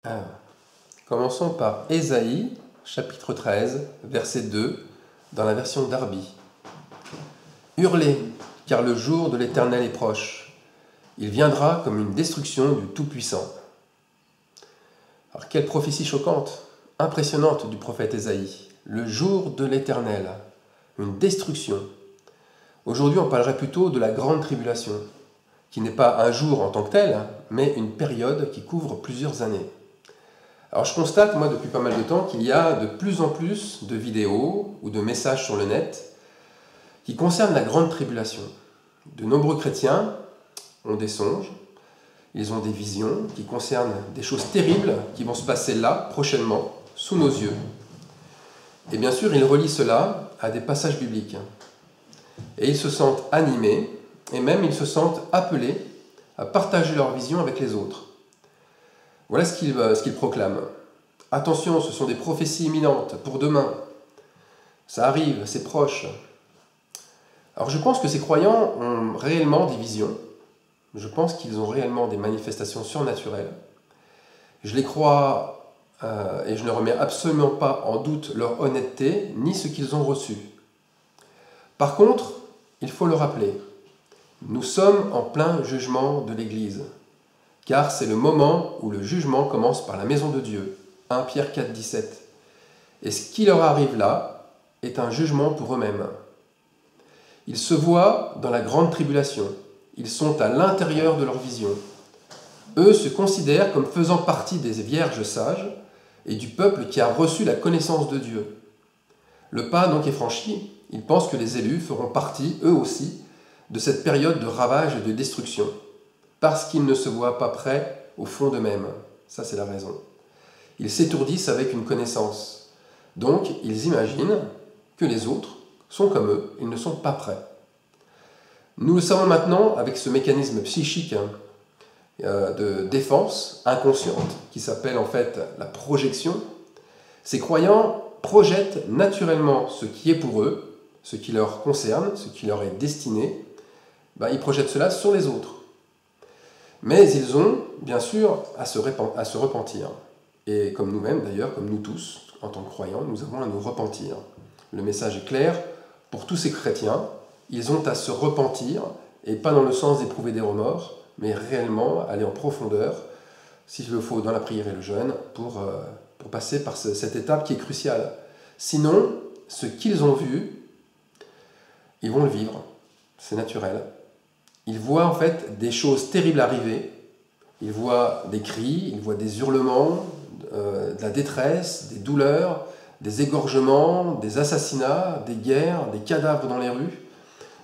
Alors, commençons par Ésaïe, chapitre 13, verset 2, dans la version Darby. Hurlez, car le jour de l'Éternel est proche. Il viendra comme une destruction du Tout-Puissant. Alors, quelle prophétie choquante, impressionnante du prophète Ésaïe. Le jour de l'Éternel, une destruction. Aujourd'hui, on parlerait plutôt de la grande tribulation, qui n'est pas un jour en tant que tel, mais une période qui couvre plusieurs années. Alors je constate, moi, depuis pas mal de temps, qu'il y a de plus en plus de vidéos ou de messages sur le net qui concernent la grande tribulation. De nombreux chrétiens ont des songes, ils ont des visions qui concernent des choses terribles qui vont se passer là, prochainement, sous nos yeux. Et bien sûr, ils relient cela à des passages bibliques. Et ils se sentent animés, et même ils se sentent appelés à partager leur vision avec les autres. Voilà ce qu'ils proclament. Attention, ce sont des prophéties imminentes pour demain. Ça arrive, c'est proche. Alors je pense que ces croyants ont réellement des visions. Je pense qu'ils ont réellement des manifestations surnaturelles. Je les crois et je ne remets absolument pas en doute leur honnêteté ni ce qu'ils ont reçu. Par contre, il faut le rappeler, nous sommes en plein jugement de l'Église. Car c'est le moment où le jugement commence par la maison de Dieu. 1 Pierre 4, 17. Et ce qui leur arrive là est un jugement pour eux-mêmes. Ils se voient dans la grande tribulation. Ils sont à l'intérieur de leur vision. Eux se considèrent comme faisant partie des vierges sages et du peuple qui a reçu la connaissance de Dieu. Le pas donc est franchi. Ils pensent que les élus feront partie, eux aussi, de cette période de ravage et de destruction. Parce qu'ils ne se voient pas prêts au fond d'eux-mêmes. Ça, c'est la raison. Ils s'étourdissent avec une connaissance. Donc, ils imaginent que les autres sont comme eux, ils ne sont pas prêts. Nous le savons maintenant avec ce mécanisme psychique de défense inconsciente, qui s'appelle en fait la projection. Ces croyants projettent naturellement ce qui est pour eux, ce qui leur concerne, ce qui leur est destiné. Ils projettent cela sur les autres. Mais ils ont, bien sûr, à se repentir. Et comme nous-mêmes, d'ailleurs, comme nous tous, en tant que croyants, nous avons à nous repentir. Le message est clair, pour tous ces chrétiens, ils ont à se repentir, et pas dans le sens d'éprouver des remords, mais réellement aller en profondeur, s'il le faut, dans la prière et le jeûne, pour passer par cette étape qui est cruciale. Sinon, ce qu'ils ont vu, ils vont le vivre, c'est naturel. Ils voient en fait des choses terribles arriver, ils voient des cris, ils voient des hurlements, de la détresse, des douleurs, des égorgements, des assassinats, des guerres, des cadavres dans les rues,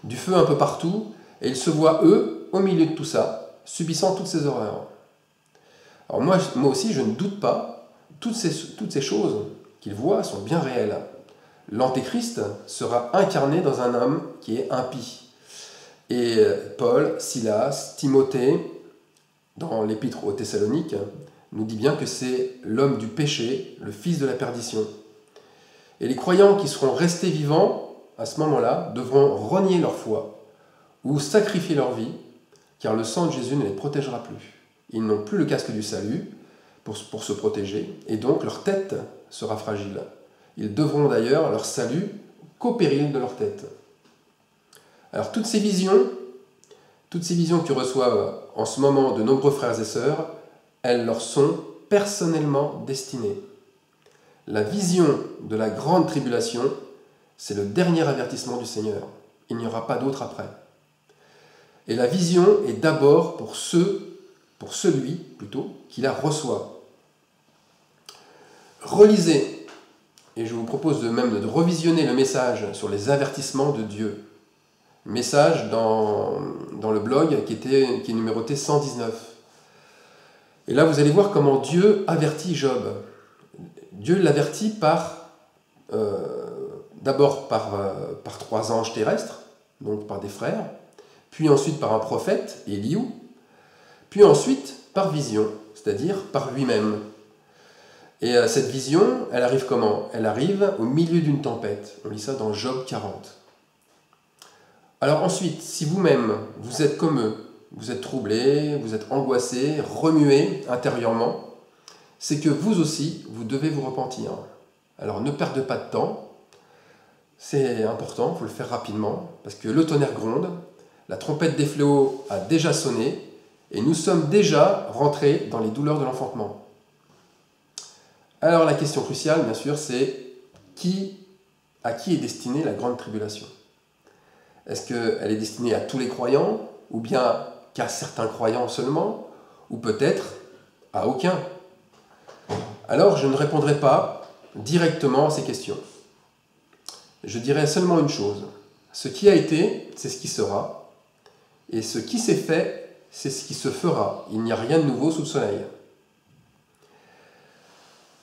du feu un peu partout, et ils se voient eux, au milieu de tout ça, subissant toutes ces horreurs. Alors moi aussi, je ne doute pas, toutes ces choses qu'ils voient sont bien réelles. L'Antéchrist sera incarné dans un homme qui est impie. Et Paul, Silas, Timothée, dans l'épître aux Thessaloniques, nous dit bien que c'est l'homme du péché, le fils de la perdition. Et les croyants qui seront restés vivants, à ce moment-là, devront renier leur foi ou sacrifier leur vie, car le sang de Jésus ne les protégera plus. Ils n'ont plus le casque du salut pour se protéger, et donc leur tête sera fragile. Ils devront d'ailleurs leur salut qu'au péril de leur tête. Alors toutes ces visions que reçoivent en ce moment de nombreux frères et sœurs, elles leur sont personnellement destinées. La vision de la grande tribulation, c'est le dernier avertissement du Seigneur. Il n'y aura pas d'autre après. Et la vision est d'abord pour celui plutôt, qui la reçoit. Relisez, et je vous propose même de revisionner le message sur les avertissements de Dieu. Message dans le blog qui est numéroté 119. Et là, vous allez voir comment Dieu avertit Job. Dieu l'avertit d'abord par 3 anges terrestres, donc par des frères, puis ensuite par un prophète, Éliou, puis ensuite par vision, c'est-à-dire par lui-même. Et cette vision, elle arrive comment? Elle arrive au milieu d'une tempête. On lit ça dans Job 40. Alors ensuite, si vous-même, vous êtes comme eux, vous êtes troublé, vous êtes angoissé, remué intérieurement, c'est que vous aussi, vous devez vous repentir. Alors ne perdez pas de temps, c'est important, il faut le faire rapidement, parce que le tonnerre gronde, la trompette des fléaux a déjà sonné, et nous sommes déjà rentrés dans les douleurs de l'enfantement. Alors la question cruciale, bien sûr, c'est à qui est destinée la grande tribulation? Est-ce qu'elle est destinée à tous les croyants, ou bien qu'à certains croyants seulement, ou peut-être à aucun? Alors je ne répondrai pas directement à ces questions. Je dirai seulement une chose. Ce qui a été, c'est ce qui sera, et ce qui s'est fait, c'est ce qui se fera. Il n'y a rien de nouveau sous le soleil.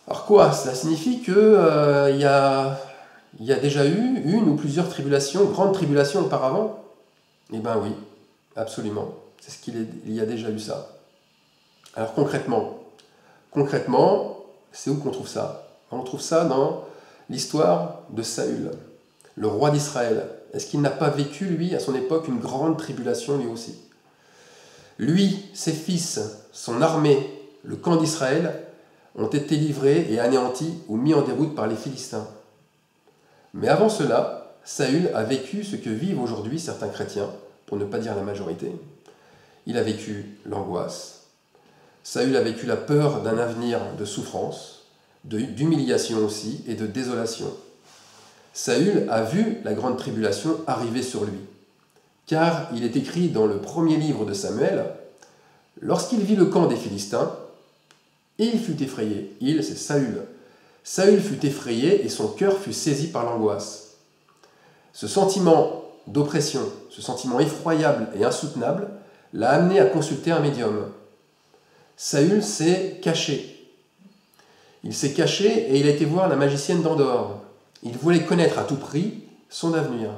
Alors quoi? Cela signifie qu'il y a déjà eu une ou plusieurs tribulations, grandes tribulations auparavant? Eh bien oui, absolument. Il y a déjà eu ça. Alors concrètement, c'est où qu'on trouve ça? On trouve ça dans l'histoire de Saül, le roi d'Israël. Est-ce qu'il n'a pas vécu, lui, à son époque, une grande tribulation, lui aussi? Lui, ses fils, son armée, le camp d'Israël, ont été livrés et anéantis ou mis en déroute par les Philistins. Mais avant cela, Saül a vécu ce que vivent aujourd'hui certains chrétiens, pour ne pas dire la majorité. Il a vécu l'angoisse. Saül a vécu la peur d'un avenir de souffrance, d'humiliation aussi et de désolation. Saül a vu la grande tribulation arriver sur lui, car il est écrit dans le premier livre de Samuel, « Lorsqu'il vit le camp des Philistins, il fut effrayé. » Il, c'est Saül. Saül fut effrayé et son cœur fut saisi par l'angoisse. Ce sentiment d'oppression, ce sentiment effroyable et insoutenable, l'a amené à consulter un médium. Saül s'est caché. Il s'est caché et il a été voir la magicienne d'Endor. Il voulait connaître à tout prix son avenir,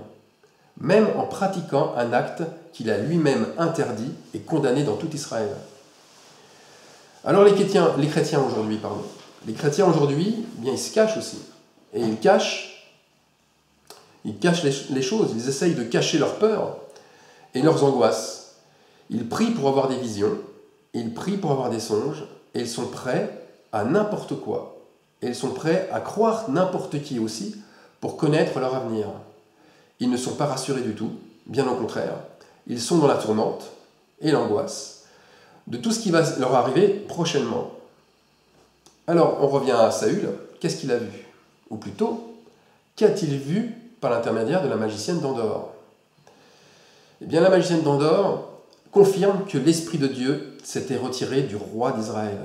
même en pratiquant un acte qu'il a lui-même interdit et condamné dans tout Israël. Alors les chrétiens aujourd'hui, bien, ils se cachent aussi. Et ils cachent les choses, ils essayent de cacher leurs peurs et leurs angoisses. Ils prient pour avoir des visions, ils prient pour avoir des songes, et ils sont prêts à n'importe quoi. Et ils sont prêts à croire n'importe qui aussi pour connaître leur avenir. Ils ne sont pas rassurés du tout, bien au contraire. Ils sont dans la tourmente et l'angoisse de tout ce qui va leur arriver prochainement. Alors, on revient à Saül. Qu'est-ce qu'il a vu? Ou plutôt, qu'a-t-il vu par l'intermédiaire de la magicienne d'Endor? Eh bien, la magicienne d'Endor confirme que l'Esprit de Dieu s'était retiré du roi d'Israël.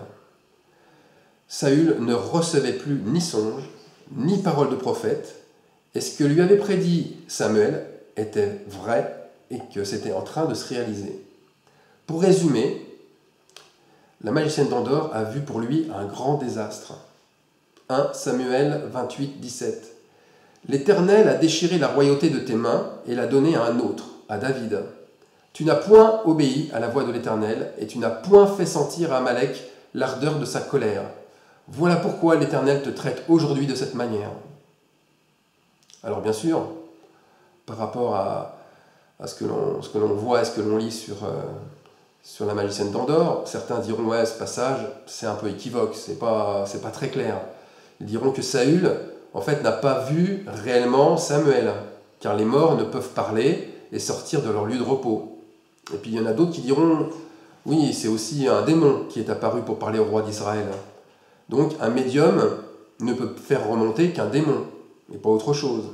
Saül ne recevait plus ni songe, ni parole de prophète, et ce que lui avait prédit Samuel était vrai et que c'était en train de se réaliser. Pour résumer, la magicienne d'Endor a vu pour lui un grand désastre. 1 Samuel 28, 17. L'Éternel a déchiré la royauté de tes mains et l'a donnée à un autre, à David. Tu n'as point obéi à la voix de l'Éternel et tu n'as point fait sentir à Amalek l'ardeur de sa colère. Voilà pourquoi l'Éternel te traite aujourd'hui de cette manière. Alors bien sûr, par rapport à ce que l'on voit et ce que l'on lit sur la magicienne d'Endor, certains diront « ouais, ce passage, c'est un peu équivoque, c'est pas très clair ». Ils diront que Saül, en fait, n'a pas vu réellement Samuel, car les morts ne peuvent parler et sortir de leur lieu de repos. Et puis il y en a d'autres qui diront « oui, c'est aussi un démon qui est apparu pour parler au roi d'Israël ». Donc un médium ne peut faire remonter qu'un démon, et pas autre chose.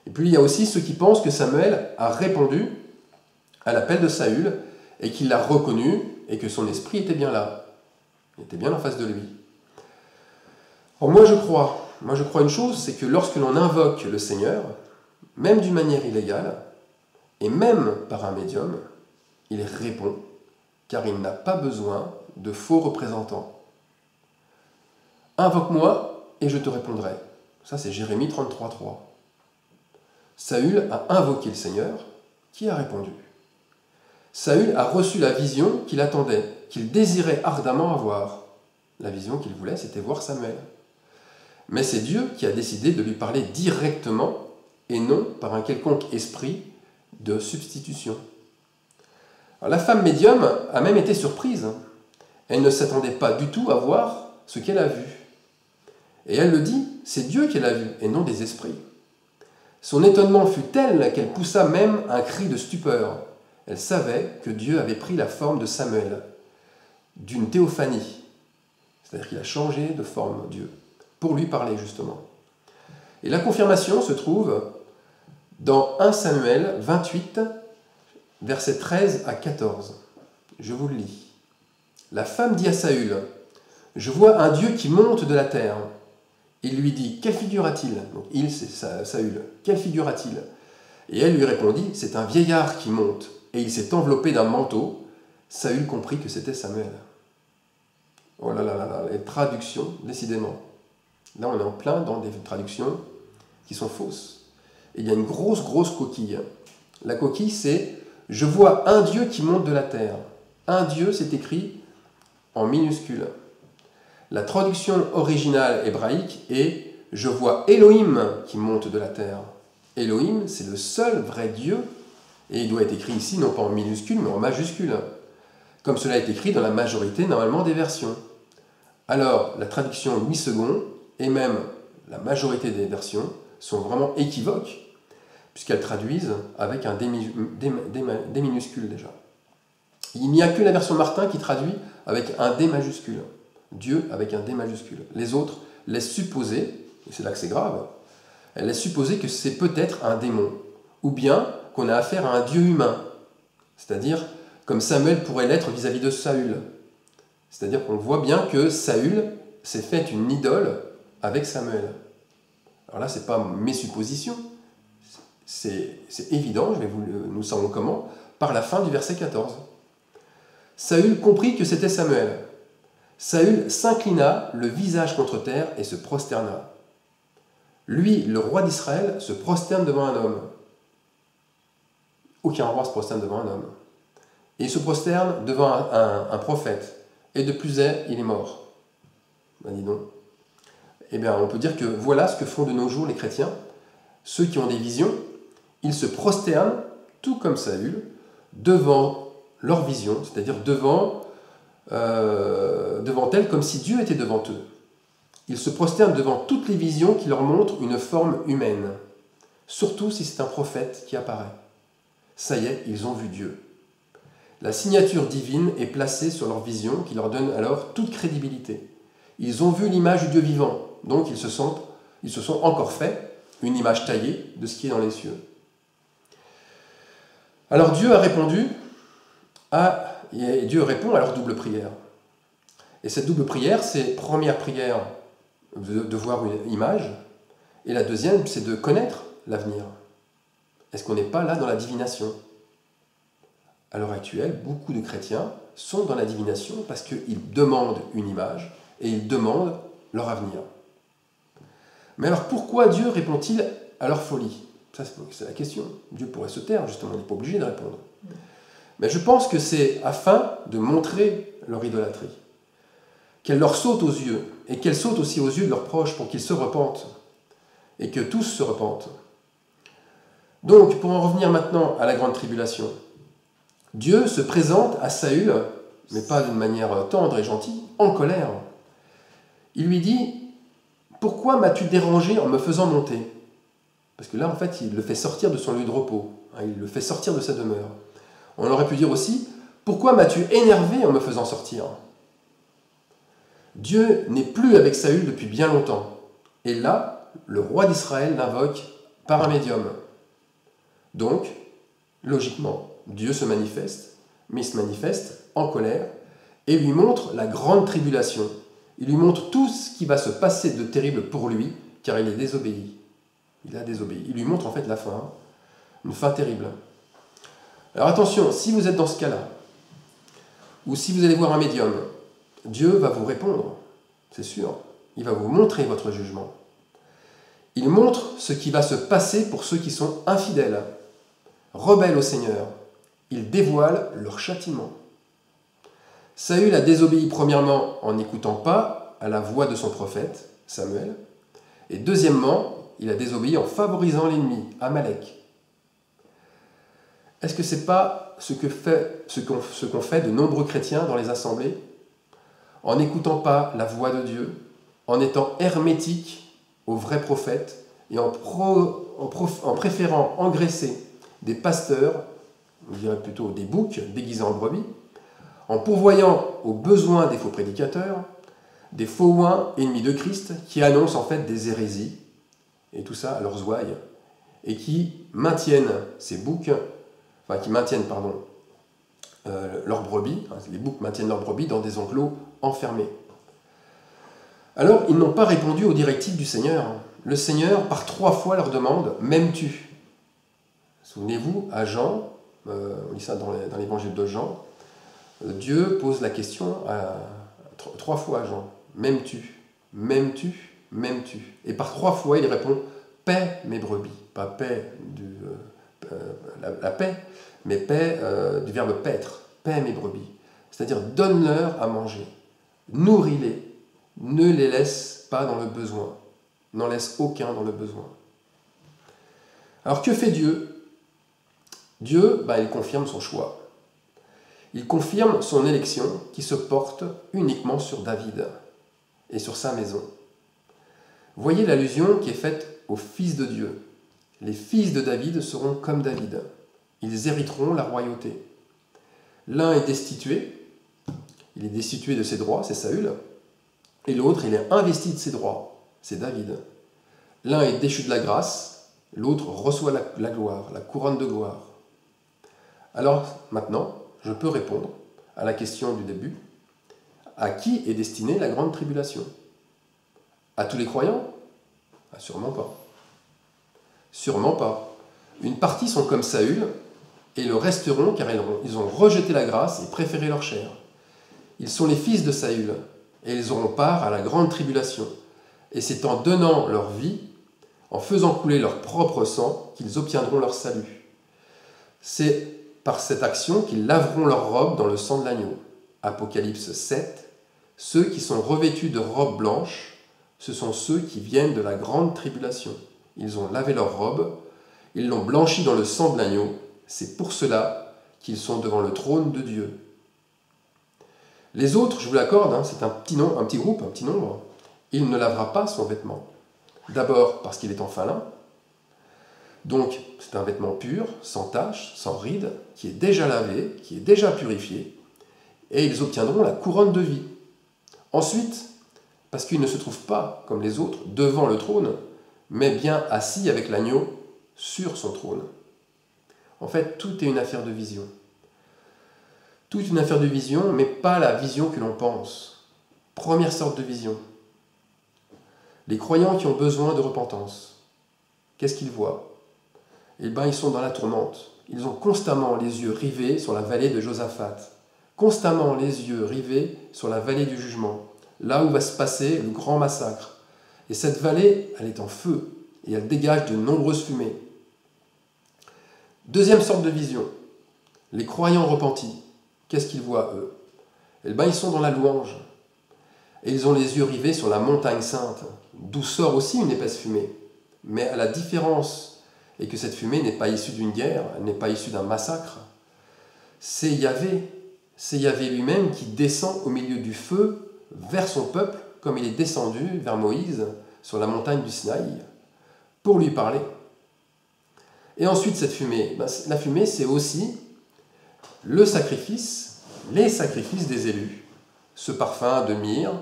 Et puis il y a aussi ceux qui pensent que Samuel a répondu à l'appel de Saül, et qu'il l'a reconnu, et que son esprit était bien là. Il était bien en face de lui. Alors moi je crois une chose, c'est que lorsque l'on invoque le Seigneur, même d'une manière illégale, et même par un médium, il répond, car il n'a pas besoin de faux représentants. Invoque-moi, et je te répondrai. Ça c'est Jérémie 33, 3. Saül a invoqué le Seigneur, qui a répondu. Saül a reçu la vision qu'il attendait, qu'il désirait ardemment avoir. La vision qu'il voulait, c'était voir Samuel. Mais c'est Dieu qui a décidé de lui parler directement et non par un quelconque esprit de substitution. Alors, la femme médium a même été surprise. Elle ne s'attendait pas du tout à voir ce qu'elle a vu. Et elle le dit, c'est Dieu qui l'a vu, et non des esprits. Son étonnement fut tel qu'elle poussa même un cri de stupeur. Elle savait que Dieu avait pris la forme de Samuel, d'une théophanie. C'est-à-dire qu'il a changé de forme, Dieu, pour lui parler justement. Et la confirmation se trouve dans 1 Samuel 28, versets 13 à 14. Je vous le lis. La femme dit à Saül, « Je vois un Dieu qui monte de la terre. » Il lui dit, « Quelle figure a-t-il » Donc il, c'est Saül. « Quelle figure a-t-il » Et elle lui répondit, « C'est un vieillard qui monte. » Et il s'est enveloppé d'un manteau. Saül comprit que c'était Samuel. Oh là là là là, les traductions, décidément. Là, on est en plein dans des traductions qui sont fausses. Et il y a une grosse coquille. La coquille, c'est « Je vois un Dieu qui monte de la terre ». Un Dieu, c'est écrit en minuscule. La traduction originale hébraïque est « Je vois Elohim qui monte de la terre ». Elohim, c'est le seul vrai Dieu, et il doit être écrit ici, non pas en minuscule, mais en majuscule, comme cela est écrit dans la majorité, normalement, des versions. Alors, la traduction Louis II, et même la majorité des versions, sont vraiment équivoques, puisqu'elles traduisent avec un D minuscule déjà. Il n'y a que la version Martin qui traduit avec un D majuscule. Dieu avec un D majuscule. Les autres laissent supposer, et c'est là que c'est grave, elles laissent supposer que c'est peut-être un démon, ou bien qu'on a affaire à un Dieu humain, c'est-à-dire comme Samuel pourrait l'être vis-à-vis de Saül. C'est-à-dire qu'on voit bien que Saül s'est fait une idole avec Samuel. Alors là, ce n'est pas mes suppositions, c'est évident, nous savons comment, par la fin du verset 14. Saül comprit que c'était Samuel. Saül s'inclina, le visage contre terre, et se prosterna. Lui, le roi d'Israël, se prosterne devant un homme. Aucun roi se prosterne devant un homme. Et il se prosterne devant un prophète. Et de plus est, il est mort. Ben dis donc. Eh bien, on peut dire que voilà ce que font de nos jours les chrétiens. Ceux qui ont des visions, ils se prosternent, tout comme Saül, devant leur vision, c'est-à-dire devant elle comme si Dieu était devant eux. Ils se prosternent devant toutes les visions qui leur montrent une forme humaine, surtout si c'est un prophète qui apparaît. Ça y est, ils ont vu Dieu. La signature divine est placée sur leur vision qui leur donne alors toute crédibilité. Ils ont vu l'image du Dieu vivant, donc ils se sont encore fait une image taillée de ce qui est dans les cieux. Alors Dieu a répondu et Dieu répond à leur double prière. Et cette double prière, c'est première prière de voir une image, et la deuxième, c'est de connaître l'avenir. Est-ce qu'on n'est pas là dans la divination? À l'heure actuelle, beaucoup de chrétiens sont dans la divination parce qu'ils demandent une image et ils demandent leur avenir. Mais alors pourquoi Dieu répond-il à leur folie? Ça, c'est la question. Dieu pourrait se taire, justement, il n'est pas obligé de répondre. Mais je pense que c'est afin de montrer leur idolâtrie, qu'elle leur saute aux yeux, et qu'elle saute aussi aux yeux de leurs proches pour qu'ils se repentent, et que tous se repentent. Donc, pour en revenir maintenant à la grande tribulation, Dieu se présente à Saül, mais pas d'une manière tendre et gentille, en colère. Il lui dit, « Pourquoi m'as-tu dérangé en me faisant monter ?» Parce que là, en fait, il le fait sortir de son lieu de repos, il le fait sortir de sa demeure. On aurait pu dire aussi, « Pourquoi m'as-tu énervé en me faisant sortir ?» Dieu n'est plus avec Saül depuis bien longtemps. Et là, le roi d'Israël l'invoque par un médium. Donc, logiquement, Dieu se manifeste, mais il se manifeste en colère et lui montre la grande tribulation. Il lui montre tout ce qui va se passer de terrible pour lui, car il est désobéi. Il a désobéi. Il lui montre en fait la fin, une fin terrible. Alors attention, si vous êtes dans ce cas-là, ou si vous allez voir un médium, Dieu va vous répondre, c'est sûr. Il va vous montrer votre jugement. Il montre ce qui va se passer pour ceux qui sont infidèles, rebelles au Seigneur. Il dévoile leur châtiment. Saül a désobéi premièrement en n'écoutant pas à la voix de son prophète, Samuel, et deuxièmement, il a désobéi en favorisant l'ennemi, Amalek. Est-ce que ce n'est pas ce qu'ont fait de nombreux chrétiens dans les assemblées? en n'écoutant pas la voix de Dieu, en étant hermétique aux vrais prophètes et en préférant engraisser des pasteurs, on dirait plutôt des boucs déguisés en brebis, en pourvoyant aux besoins des faux prédicateurs, des faux oins ennemis de Christ qui annoncent en fait des hérésies, et tout ça à leurs ouailles, et qui maintiennent ces boucs, enfin qui maintiennent, pardon, leurs brebis, les boucs maintiennent leurs brebis dans des enclos enfermés. Alors, ils n'ont pas répondu aux directives du Seigneur. Le Seigneur, par 3 fois, leur demande « M'aimes-tu » Souvenez-vous, à Jean, on lit ça dans l'évangile de Jean, Dieu pose la question 3 fois à Jean « M'aimes-tu ? M'aimes-tu ? M'aimes-tu » Et par 3 fois, il répond « Paie mes brebis », pas paix la paix, mais paix du verbe paître, paie mes brebis. C'est-à-dire donne-leur à manger, nourris-les, ne les laisse pas dans le besoin, n'en laisse aucun dans le besoin. Alors que fait Dieu ? Dieu, il confirme son choix. Il confirme son élection qui se porte uniquement sur David et sur sa maison. Voyez l'allusion qui est faite aux fils de Dieu. Les fils de David seront comme David. Ils hériteront la royauté. L'un est destitué, il est destitué de ses droits, c'est Saül, et l'autre, il est investi de ses droits, c'est David. L'un est déchu de la grâce, l'autre reçoit la gloire, la couronne de gloire. Alors, maintenant, je peux répondre à la question du début. À qui est destinée la grande tribulation ? À tous les croyants ? Sûrement pas. Sûrement pas. Une partie sont comme Saül, et le resteront car ils ont rejeté la grâce et préféré leur chair. Ils sont les fils de Saül, et ils auront part à la grande tribulation. Et c'est en donnant leur vie, en faisant couler leur propre sang, qu'ils obtiendront leur salut. C'est par cette action qu'ils laveront leurs robes dans le sang de l'agneau. Apocalypse 7. Ceux qui sont revêtus de robes blanches, ce sont ceux qui viennent de la grande tribulation. Ils ont lavé leurs robes, ils l'ont blanchi dans le sang de l'agneau. C'est pour cela qu'ils sont devant le trône de Dieu. Les autres, je vous l'accorde, c'est un petit groupe, un petit nombre. Il ne lavera pas son vêtement. D'abord parce qu'il est en fin lin. Donc c'est un vêtement pur, sans tache, sans ride, qui est déjà lavé, qui est déjà purifié. Et ils obtiendront la couronne de vie. Ensuite, parce qu'ils ne se trouvent pas, comme les autres, devant le trône, mais bien assis avec l'agneau sur son trône. En fait, tout est une affaire de vision. Tout est une affaire de vision, mais pas la vision que l'on pense. Première sorte de vision. Les croyants qui ont besoin de repentance, qu'est-ce qu'ils voient ? Eh bien, ils sont dans la tourmente. Ils ont constamment les yeux rivés sur la vallée de Josaphat, constamment les yeux rivés sur la vallée du jugement, là où va se passer le grand massacre. Et cette vallée, elle est en feu, et elle dégage de nombreuses fumées. Deuxième sorte de vision, les croyants repentis, qu'est-ce qu'ils voient, eux ? Eh bien, ils sont dans la louange, et ils ont les yeux rivés sur la montagne sainte, d'où sort aussi une épaisse fumée. Mais à la différence est que cette fumée n'est pas issue d'une guerre, elle n'est pas issue d'un massacre. C'est Yahvé lui-même qui descend au milieu du feu vers son peuple, comme il est descendu vers Moïse sur la montagne du Sinaï, pour lui parler. Et ensuite, cette fumée, la fumée, c'est aussi le sacrifice, les sacrifices des élus. Ce parfum de myrrhe,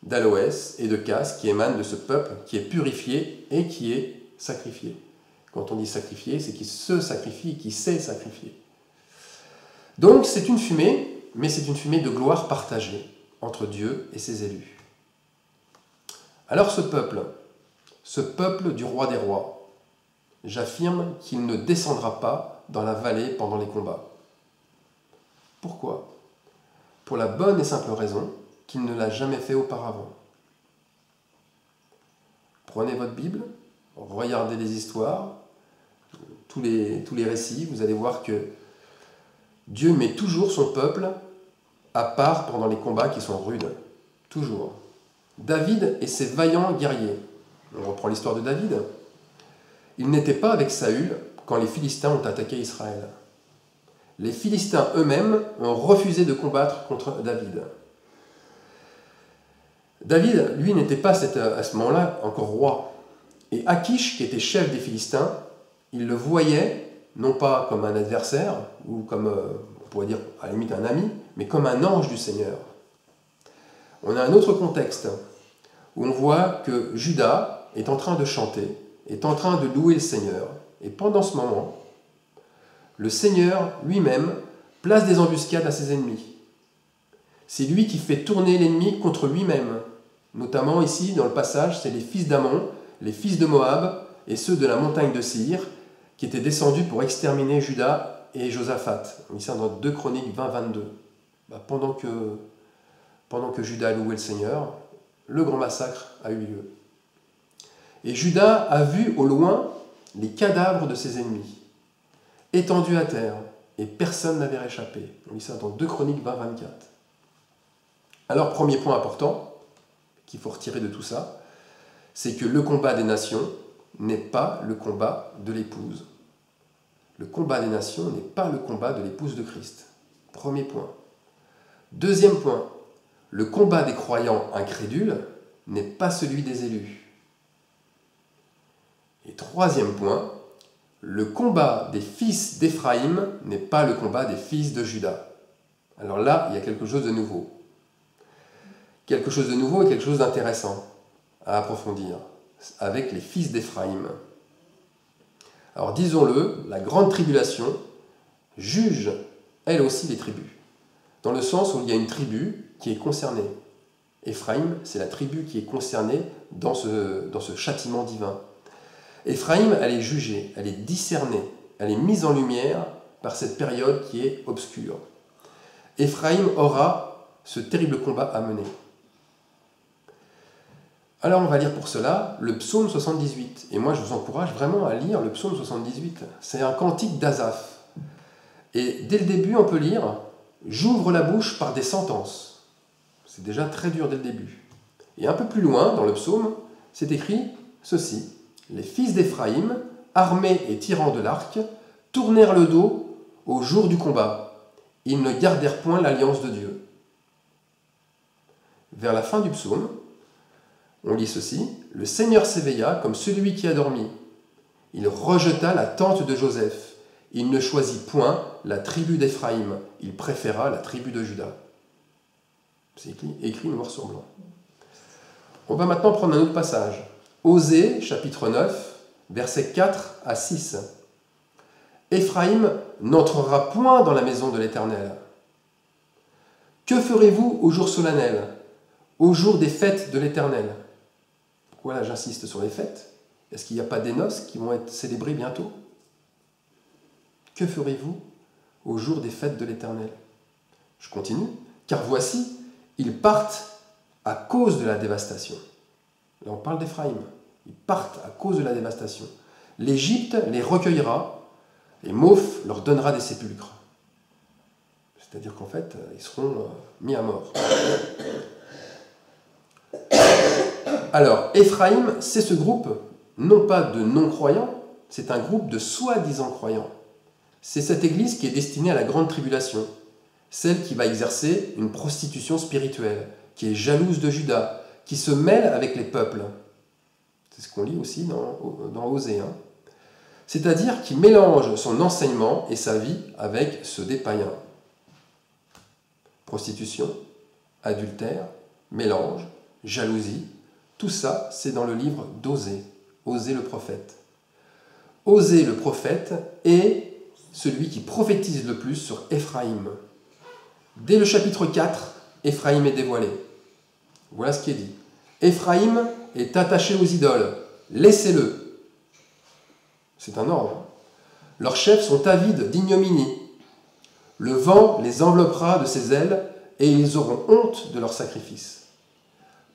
d'aloès et de casque qui émane de ce peuple qui est purifié et qui est sacrifié. Quand on dit sacrifié, c'est qu'il se sacrifie, qu'il sait sacrifier. Donc c'est une fumée, mais c'est une fumée de gloire partagée entre Dieu et ses élus. Alors ce peuple du roi des rois, j'affirme qu'il ne descendra pas dans la vallée pendant les combats. Pourquoi ? Pour la bonne et simple raison qu'il ne l'a jamais fait auparavant. Prenez votre Bible, regardez les histoires, tous les récits, vous allez voir que Dieu met toujours son peuple à part pendant les combats qui sont rudes. Toujours. David et ses vaillants guerriers. On reprend l'histoire de David. Il n'était pas avec Saül quand les Philistins ont attaqué Israël. Les Philistins eux-mêmes ont refusé de combattre contre David. David, lui, n'était pas à ce moment-là encore roi. Et Akish, qui était chef des Philistins, il le voyait, non pas comme un adversaire, ou comme, on pourrait dire, à la limite un ami, mais comme un ange du Seigneur. On a un autre contexte, où on voit que Judas est en train de chanter, est en train de louer le Seigneur, et pendant ce moment, le Seigneur lui-même place des embuscades à ses ennemis. C'est lui qui fait tourner l'ennemi contre lui-même. Notamment ici, dans le passage, c'est les fils d'Ammon, les fils de Moab et ceux de la montagne de Séhir qui étaient descendus pour exterminer Juda et Josaphat. On lit ça dans 2 Chroniques 20-22. Pendant que Juda louait le Seigneur, le grand massacre a eu lieu. Et Juda a vu au loin les cadavres de ses ennemis, étendus à terre, et personne n'avait réchappé. On lit ça dans 2 Chroniques 20-24. Alors, premier point important qu'il faut retirer de tout ça, c'est que le combat des nations n'est pas le combat de l'épouse. Le combat des nations n'est pas le combat de l'épouse de Christ. Premier point. Deuxième point, le combat des croyants incrédules n'est pas celui des élus. Et troisième point, le combat des fils d'Éphraïm n'est pas le combat des fils de Juda. Alors là, il y a quelque chose de nouveau. Quelque chose de nouveau et quelque chose d'intéressant à approfondir avec les fils d'Éphraïm. Alors disons-le, la grande tribulation juge elle aussi les tribus, dans le sens où il y a une tribu qui est concernée. Éphraïm, c'est la tribu qui est concernée dans ce châtiment divin. Éphraïm, elle est jugée, elle est discernée, elle est mise en lumière par cette période qui est obscure. Éphraïm aura ce terrible combat à mener. Alors on va lire pour cela le psaume 78. Et moi je vous encourage vraiment à lire le psaume 78. C'est un cantique d'Asaph. Et dès le début on peut lire « J'ouvre la bouche par des sentences ». C'est déjà très dur dès le début. Et un peu plus loin dans le psaume, c'est écrit ceci. « Les fils d'Éphraïm, armés et tirant de l'arc, tournèrent le dos au jour du combat. Ils ne gardèrent point l'alliance de Dieu. » Vers la fin du psaume, on lit ceci, « Le Seigneur s'éveilla comme celui qui a dormi. Il rejeta la tente de Joseph. Il ne choisit point la tribu d'Éphraïm. Il préféra la tribu de Juda. » C'est écrit noir sur blanc. On va maintenant prendre un autre passage. Osée, chapitre 9, versets 4 à 6. « Éphraïm n'entrera point dans la maison de l'Éternel. Que ferez-vous au jour solennel, au jour des fêtes de l'Éternel » Pourquoi là j'insiste sur les fêtes? Est-ce qu'il n'y a pas des noces qui vont être célébrées bientôt? Que ferez-vous au jour des fêtes de l'Éternel? Je continue. Car voici, ils partent à cause de la dévastation. Là on parle d'Éphraïm. Ils partent à cause de la dévastation. L'Égypte les recueillera et Moph leur donnera des sépulcres. C'est-à-dire qu'en fait, ils seront mis à mort. Alors, Éphraïm, c'est ce groupe, non pas de non-croyants, c'est un groupe de soi-disant croyants. C'est cette église qui est destinée à la grande tribulation, celle qui va exercer une prostitution spirituelle, qui est jalouse de Juda, qui se mêle avec les peuples. C'est ce qu'on lit aussi dans Osée. C'est-à-dire qui mélange son enseignement et sa vie avec ceux des païens. Prostitution, adultère, mélange, jalousie, tout ça, c'est dans le livre d'Osée, Osée le prophète. Osée le prophète est celui qui prophétise le plus sur Éphraïm. Dès le chapitre 4, Éphraïm est dévoilé. Voilà ce qui est dit. Éphraïm est attaché aux idoles, laissez-le. C'est un ordre. Leurs chefs sont avides d'ignominie. Le vent les enveloppera de ses ailes et ils auront honte de leurs sacrifices.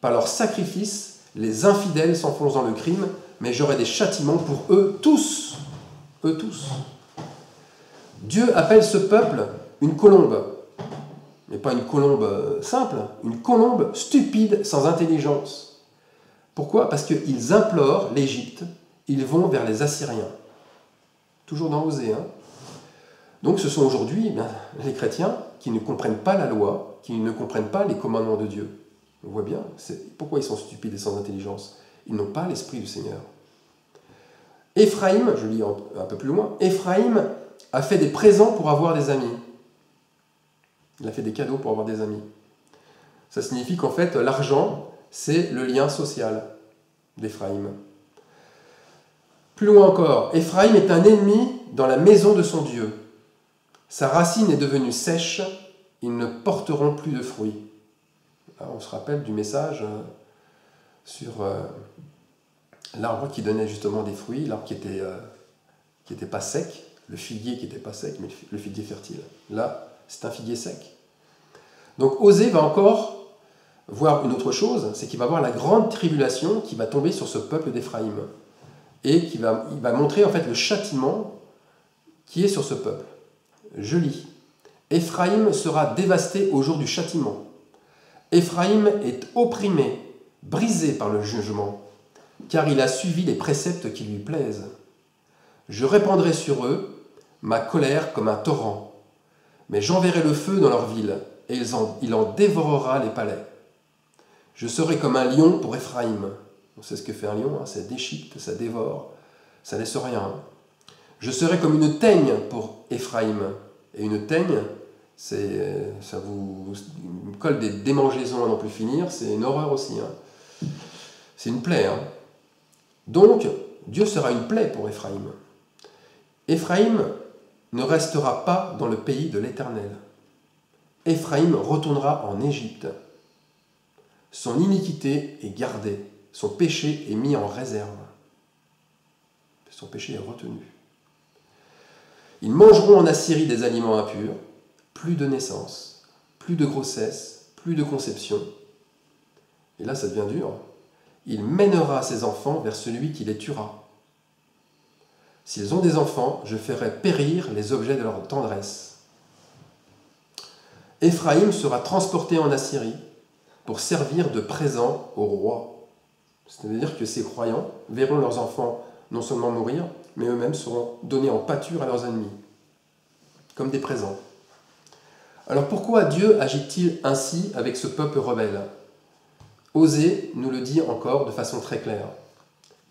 Par leurs sacrifices, les infidèles s'enfoncent dans le crime, mais j'aurai des châtiments pour eux tous. Eux tous. Dieu appelle ce peuple une colombe. Mais pas une colombe simple, une colombe stupide, sans intelligence. Pourquoi? Parce qu'ils implorent l'Égypte, ils vont vers les Assyriens. Toujours dans Osée. Donc ce sont aujourd'hui les chrétiens qui ne comprennent pas la loi, qui ne comprennent pas les commandements de Dieu. On voit bien, pourquoi ils sont stupides et sans intelligence? Ils n'ont pas l'esprit du Seigneur. Éphraïm, je lis un peu plus loin, Éphraïm a fait des présents pour avoir des amis. Il a fait des cadeaux pour avoir des amis. Ça signifie qu'en fait, l'argent, c'est le lien social d'Éphraïm. Plus loin encore, Éphraïm est un ennemi dans la maison de son Dieu. Sa racine est devenue sèche, ils ne porteront plus de fruits. Là, on se rappelle du message sur l'arbre qui donnait justement des fruits, l'arbre qui était pas sec, le figuier qui n'était pas sec, mais le figuier fertile. Là, c'est un figuier sec. Donc Osée va encore voir une autre chose, c'est qu'il va voir la grande tribulation qui va tomber sur ce peuple d'Éphraïm. Et il va montrer en fait le châtiment qui est sur ce peuple. Je lis. Éphraïm sera dévasté au jour du châtiment. Éphraïm est opprimé, brisé par le jugement, car il a suivi les préceptes qui lui plaisent. Je répandrai sur eux ma colère comme un torrent, mais j'enverrai le feu dans leur ville, et il en dévorera les palais. Je serai comme un lion pour Éphraïm. On sait ce que fait un lion, hein, ça déchiquette, ça dévore, ça laisse rien. Je serai comme une teigne pour Éphraïm. Et une teigne, ça vous colle des démangeaisons à n'en plus finir, c'est une horreur aussi. Hein. C'est une plaie. Hein. Donc, Dieu sera une plaie pour Éphraïm. Éphraïm ne restera pas dans le pays de l'Éternel. Éphraïm retournera en Égypte. Son iniquité est gardée, son péché est mis en réserve. Son péché est retenu. Ils mangeront en Assyrie des aliments impurs, plus de naissance, plus de grossesse, plus de conception. Et là, ça devient dur. Il mènera ses enfants vers celui qui les tuera. S'ils ont des enfants, je ferai périr les objets de leur tendresse. Éphraïm sera transporté en Assyrie pour servir de présent au roi. C'est-à-dire que ces croyants verront leurs enfants non seulement mourir, mais eux-mêmes seront donnés en pâture à leurs ennemis, comme des présents. Alors pourquoi Dieu agit-il ainsi avec ce peuple rebelle? Osée nous le dit encore de façon très claire.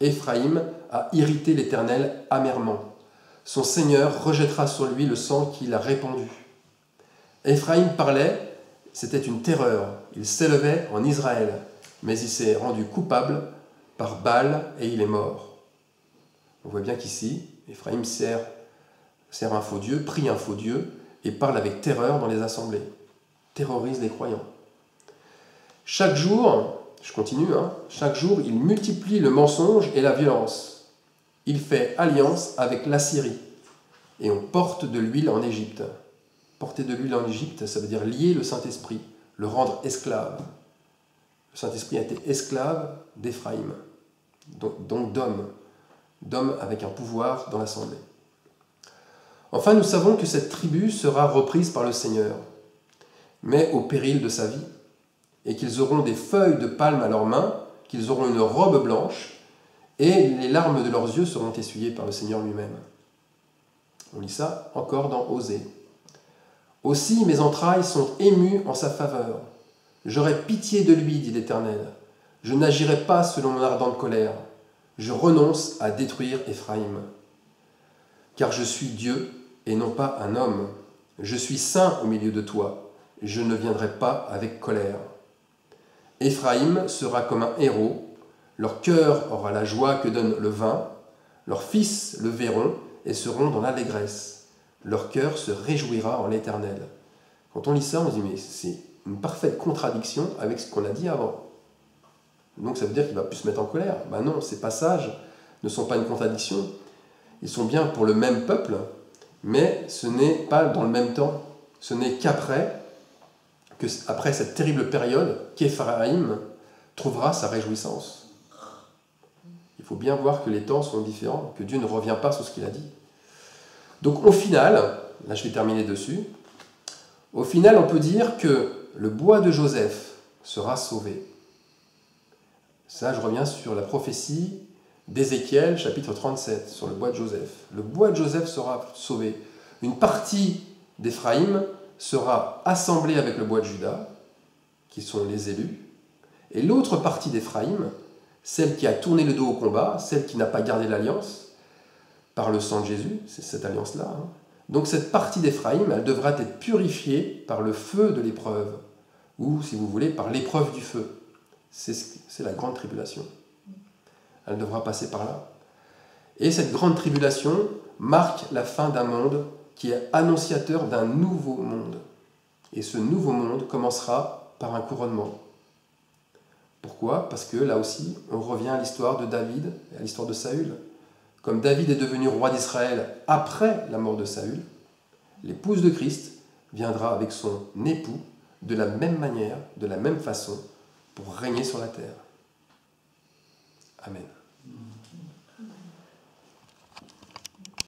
Éphraïm a irrité l'Éternel amèrement. Son Seigneur rejettera sur lui le sang qu'il a répandu. Éphraïm parlait, c'était une terreur. Il s'élevait en Israël, mais il s'est rendu coupable par Baal et il est mort. On voit bien qu'ici, Éphraïm sert un faux Dieu, prie un faux Dieu et parle avec terreur dans les assemblées. Terrorise les croyants. Chaque jour, je continue, chaque jour, il multiplie le mensonge et la violence. Il fait alliance avec l'Assyrie et on porte de l'huile en Égypte. Porter de l'huile en Égypte, ça veut dire lier le Saint-Esprit, le rendre esclave. Le Saint-Esprit a été esclave d'Éphraïm, donc d'hommes avec un pouvoir dans l'assemblée. Enfin, nous savons que cette tribu sera reprise par le Seigneur, mais au péril de sa vie, et qu'ils auront des feuilles de palme à leurs mains, qu'ils auront une robe blanche, et les larmes de leurs yeux seront essuyées par le Seigneur lui-même. On lit ça encore dans Osée. Aussi mes entrailles sont émues en sa faveur. J'aurai pitié de lui, dit l'Éternel. Je n'agirai pas selon mon ardente colère. Je renonce à détruire Éphraïm. Car je suis Dieu et non pas un homme. Je suis saint au milieu de toi. Je ne viendrai pas avec colère. Éphraïm sera comme un héros. Leur cœur aura la joie que donne le vin. Leurs fils le verront et seront dans l'allégresse. Leur cœur se réjouira en l'Éternel. Quand on lit ça, on se dit, mais c'est une parfaite contradiction avec ce qu'on a dit avant. Donc ça veut dire qu'il va plus se mettre en colère. Ben non, ces passages ne sont pas une contradiction. Ils sont bien pour le même peuple, mais ce n'est pas dans le même temps. Ce n'est qu'après cette terrible période, qu'Éphraïm trouvera sa réjouissance. Il faut bien voir que les temps sont différents, que Dieu ne revient pas sur ce qu'il a dit. Donc au final, là je vais terminer dessus, au final on peut dire que le bois de Joseph sera sauvé. Ça je reviens sur la prophétie d'Ézéchiel chapitre 37, sur le bois de Joseph. Le bois de Joseph sera sauvé. Une partie d'Éphraïm sera assemblée avec le bois de Juda, qui sont les élus, Et l'autre partie d'Éphraïm, celle qui a tourné le dos au combat, celle qui n'a pas gardé l'alliance, par le sang de Jésus, c'est cette alliance-là. Donc cette partie d'Éphraïm, elle devra être purifiée par le feu de l'épreuve, ou si vous voulez, par l'épreuve du feu. C'est la grande tribulation. Elle devra passer par là. Et cette grande tribulation marque la fin d'un monde qui est annonciateur d'un nouveau monde. Et ce nouveau monde commencera par un couronnement. Pourquoi ? Parce que là aussi, on revient à l'histoire de David et à l'histoire de Saül. Comme David est devenu roi d'Israël après la mort de Saül, l'épouse de Christ viendra avec son époux de la même manière, de la même façon, pour régner sur la terre. Amen.